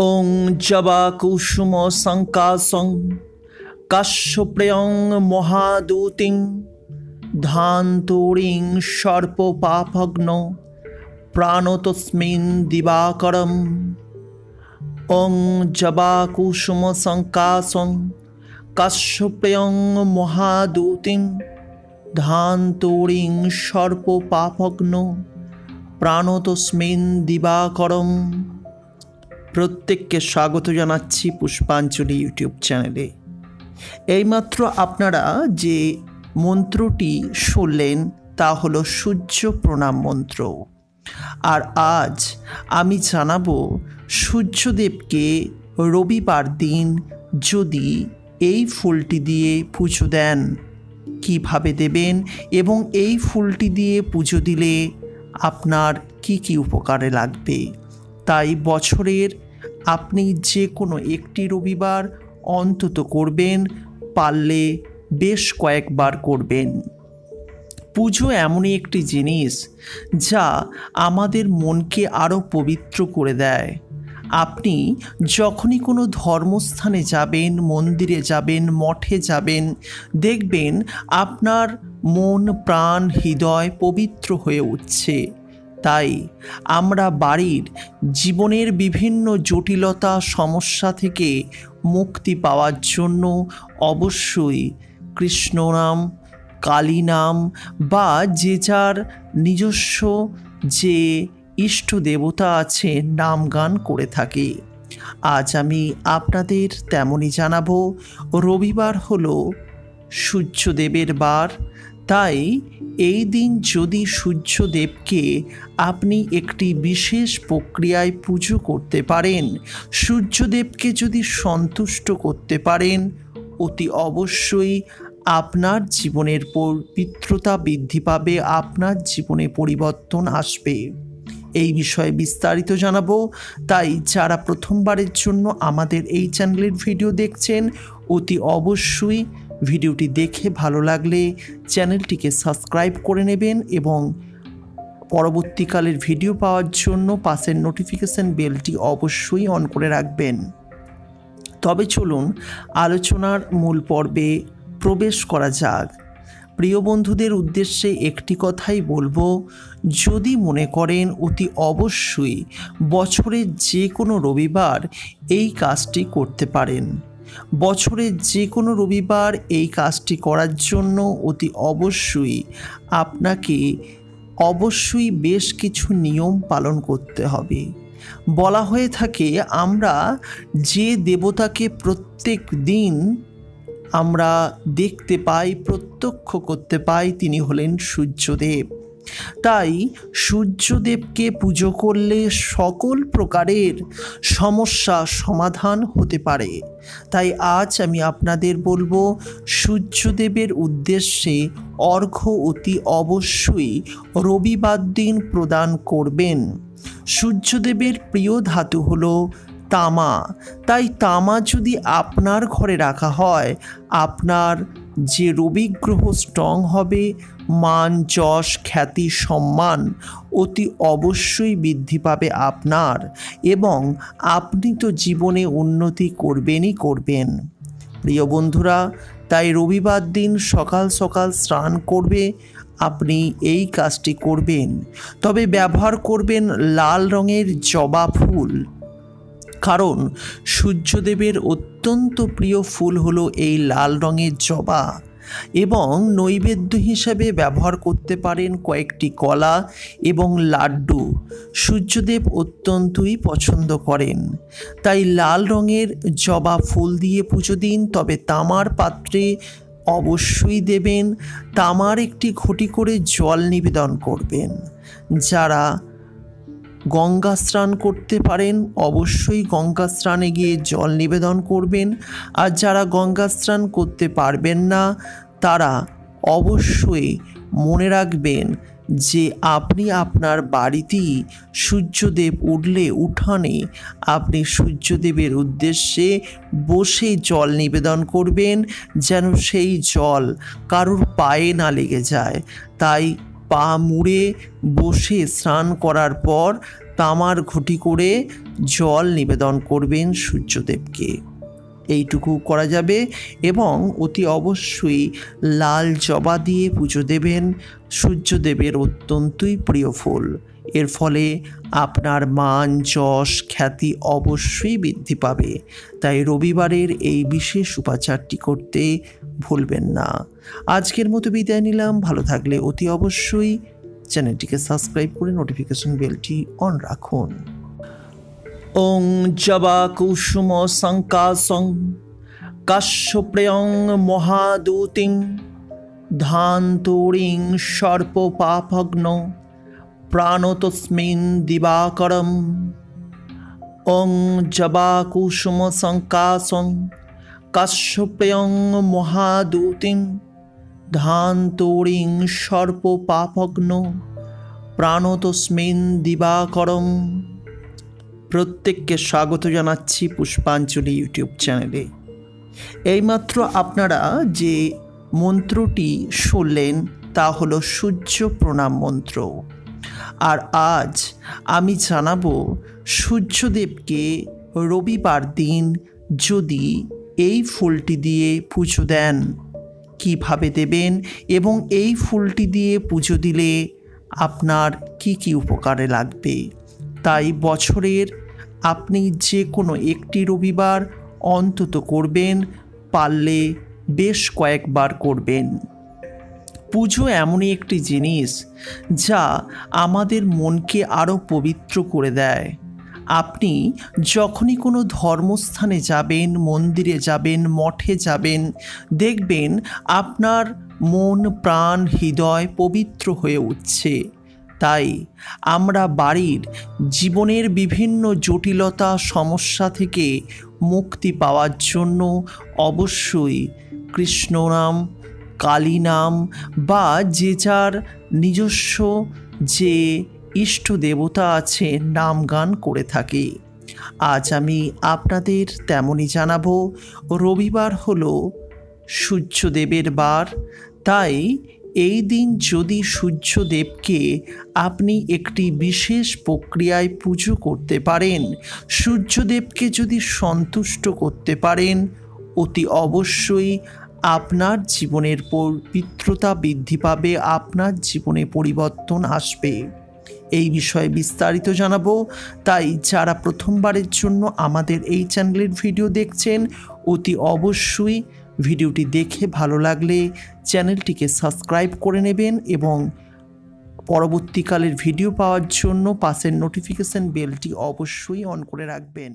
ওং জবাকুসুম সংকাশং কাশ্যপ্রেয়ং মহাদূতিং ধান্তরিং সর্পপাপগ্ন প্রাণতস্মিন দিবাকরম। ওং জবাকুসুম সংকাশং কাশ্যপ্রেয়ং মহাদূতিং ধান্তরিং সর্পপাপগ্ন প্রাণতস্মিন দিবাকরম। প্রত্যেককে স্বাগত জানাচ্ছি পুষ্পাঞ্জলি ইউটিউব চ্যানেলে। এইমাত্র আপনারা যে মন্ত্রটি শুনলেন তা হলো সূর্য প্রণাম মন্ত্র। আর আজ আমি জানাবো সূর্যদেবকে রবিবার দিন যদি এই ফুলটি দিয়ে পুজো দেন কিভাবে দেবেন এবং এই ফুলটি দিয়ে পুজো দিলে আপনার কি কি উপকারে লাগবে। তাই বছরের আপনি যে কোনো একটি রবিবার অন্তত করবেন, পারলে বেশ কয়েকবার করবেন। পুজো এমনই একটি জিনিস যা আমাদের মনকে আরও পবিত্র করে দেয়। আপনি যখনই কোনো ধর্মস্থানে যাবেন, মন্দিরে যাবেন, মঠে যাবেন, দেখবেন আপনার মন প্রাণ হৃদয় পবিত্র হয়ে উঠছে। তাই আমরা বাড়ির জীবনের বিভিন্ন জটিলতা সমস্যা থেকে মুক্তি পাওয়ার জন্য অবশ্যই কৃষ্ণ নাম, কালী নাম বা যে যার নিজস্ব যে ইষ্ট দেবতা আছে নাম গান করে থাকি। আজ আমি আপনাদের তেমনই জানাবো। রবিবার হলো সূর্যদেবের বার, তাই এই দিন যদি সূর্যদেবকে আপনি একটি বিশেষ প্রক্রিয়ায় পুজো করতে পারেন, সূর্যদেবকে যদি সন্তুষ্ট করতে পারেন, অতি অবশ্যই আপনার জীবনের পবিত্রতা বৃদ্ধি পাবে, আপনার জীবনে পরিবর্তন আসবে। এই বিষয়ে বিস্তারিত জানাবো। তাই যারা প্রথমবারের জন্য আমাদের এই চ্যানেলের ভিডিও দেখছেন, অতি অবশ্যই ভিডিওটি দেখে ভালো লাগলে চ্যানেলটিকে সাবস্ক্রাইব করে নেবেন এবং পরবর্তীকালের ভিডিও পাওয়ার জন্য পাশের নোটিফিকেশন বেলটি অবশ্যই অন করে রাখবেন। তবে চলুন আলোচনার মূল পর্বে প্রবেশ করা যাক। প্রিয় বন্ধুদের উদ্দেশ্যে একটি কথাই বলবো, যদি মনে করেন অতি অবশ্যই বছরের যে কোনো রবিবার এই কাজটি করতে পারেন। বছরের যে কোনো রবিবার এই কাজটি করার জন্য অতি অবশ্যই আপনাকে অবশ্যই বেশ কিছু নিয়ম পালন করতে হবে। বলা হয়ে থাকে আমরা যে দেবতাকে প্রত্যেক দিন আমরা দেখতে পাই, প্রত্যক্ষ করতে পাই, তিনি হলেন সূর্যদেব। তাই সূর্যদেবকে পুজো করলে সকল প্রকারের সমস্যা সমাধান হতে পারে। তাই আজ আমি আপনাদের বলবো সূর্যদেবের উদ্দেশ্যে অর্ঘ্য অতি অবশ্যই রবিবার দিন প্রদান করবেন। সূর্যদেবের প্রিয় ধাতু হলো তামা। তাই তামা যদি আপনার ঘরে রাখা হয়, আপনার যে রবি গ্রহ স্ট্রং হবে, মান যশ খ্যাতি সম্মান অতি অবশ্যই বৃদ্ধি পাবে আপনার, এবং আপনি তো জীবনে উন্নতি করবেনই করবেন। প্রিয় বন্ধুরা, তাই রবিবার দিন সকাল সকাল স্নান করবে আপনি এই কাজটি করবেন। তবে ব্যবহার করবেন লাল রঙের জবা ফুল, কারণ সূর্যদেবের অত্যন্ত প্রিয় ফুল হলো এই লাল রঙের জবা। এবং নৈবেদ্য হিসাবে ব্যবহার করতে পারেন কয়েকটি কলা এবং লাড্ডু। সূর্যদেব অত্যন্তই পছন্দ করেন, তাই লাল রঙের জবা ফুল দিয়ে পুজো দিন। তবে তামার পাত্রে অবশ্যই দেবেন। তামার একটি ঘটি করে জল নিবেদন করবেন। যারা গঙ্গা স্নান করতে পারেন অবশ্যই গঙ্গা স্নানে গিয়ে জল নিবেদন করবেন। আর যারা গঙ্গা স্নান করতে পারবেন না, তারা অবশ্যই মনে রাখবেন যে আপনি আপনার বাড়িতেই সূর্যদেব উঠলে উঠানে আপনি সূর্যদেবের উদ্দেশ্যে বসে জল নিবেদন করবেন, যেন সেই জল কারোর পায়ে না লেগে যায়। তাই পা মুড়ে বসে স্নান করার পর তামার ঘটি করে জল নিবেদন করবেন সূর্যদেবকে। এইটুকু করা যাবে এবং অতি অবশ্যই লাল জবা দিয়ে পুজো দেবেন। সূর্যদেবের অত্যন্তই প্রিয় ফুল। এর ফলে আপনার মান যশ খ্যাতি অবশ্যই বৃদ্ধি পাবে। তাই রবিবারের এই বিশেষ উপাচারটি করতে ভুলবেন না। আজকের মতো বিদায় নিলাম। ভালো থাকলে অতি অবশ্যই চ্যানেলটিকে সাবস্ক্রাইব করে নোটিফিকেশন বেলটি অন রাখুন। ওং জবা কুসুম সংকাসং কাশ্যপ্রেয়ং মহাদূতিং ধান্তরিং সর্পপাপগ্ন প্রাণতস্মিন দিবাকরম। ওং জবা কুসুম সংকাসং কাশ্যপ্রেয়ং মহাদূতিং ধান্তরিং সর্পপাপগ্ন প্রাণতস্মিন দিবাকরম। প্রত্যেককে স্বাগত জানাচ্ছি পুষ্পাঞ্জলি ইউটিউব চ্যানেলে। এইমাত্র আপনারা যে মন্ত্রটি শুনলেন তা হলো সূর্য প্রণাম মন্ত্র। আর আজ আমি জানাবো সূর্যদেবকে রবিবার দিন যদি এই ফুলটি দিয়ে পুজো দেন কিভাবে দেবেন এবং এই ফুলটি দিয়ে পুজো দিলে আপনার কি কি উপকারে লাগবে। তাই বছরের আপনি যে কোনো একটি রবিবার অন্তত করবেন, পারলে বেশ কয়েকবার করবেন। পুজো এমনই একটি জিনিস যা আমাদের মনকে আরও পবিত্র করে দেয়। আপনি যখনই কোনো ধর্মস্থানে যাবেন, মন্দিরে যাবেন, মঠে যাবেন, দেখবেন আপনার মন প্রাণ হৃদয় পবিত্র হয়ে উঠছে। তাই আমরা বাড়ির জীবনের বিভিন্ন জটিলতা সমস্যা থেকে মুক্তি পাওয়ার জন্য অবশ্যই কৃষ্ণ নাম, কালী নাম বা যে যার নিজস্ব যে ইষ্ট দেবতা আছে নাম গান করে থাকি। আজ আমি আপনাদের তেমনই জানাবো। রবিবার হলো সূর্যদেবের বার। তাই এই দিন যদি সূর্যদেবকে আপনি একটি বিশেষ প্রক্রিয়ায় পুজো করতে পারেন, সূর্যদেবকে যদি সন্তুষ্ট করতে পারেন, অতি অবশ্যই আপনার জীবনের পবিত্রতা বৃদ্ধি পাবে, আপনার জীবনে পরিবর্তন আসবে। এই বিষয়ে বিস্তারিত জানাবো। তাই যারা প্রথমবারের জন্য আমাদের এই চ্যানেলের ভিডিও দেখছেন, অতি অবশ্যই ভিডিওটি দেখে ভালো লাগলে চ্যানেলটিকে সাবস্ক্রাইব করে নেবেন এবং পরবর্তীকালের ভিডিও পাওয়ার জন্য পাশের নোটিফিকেশন বেলটি অবশ্যই অন করে রাখবেন।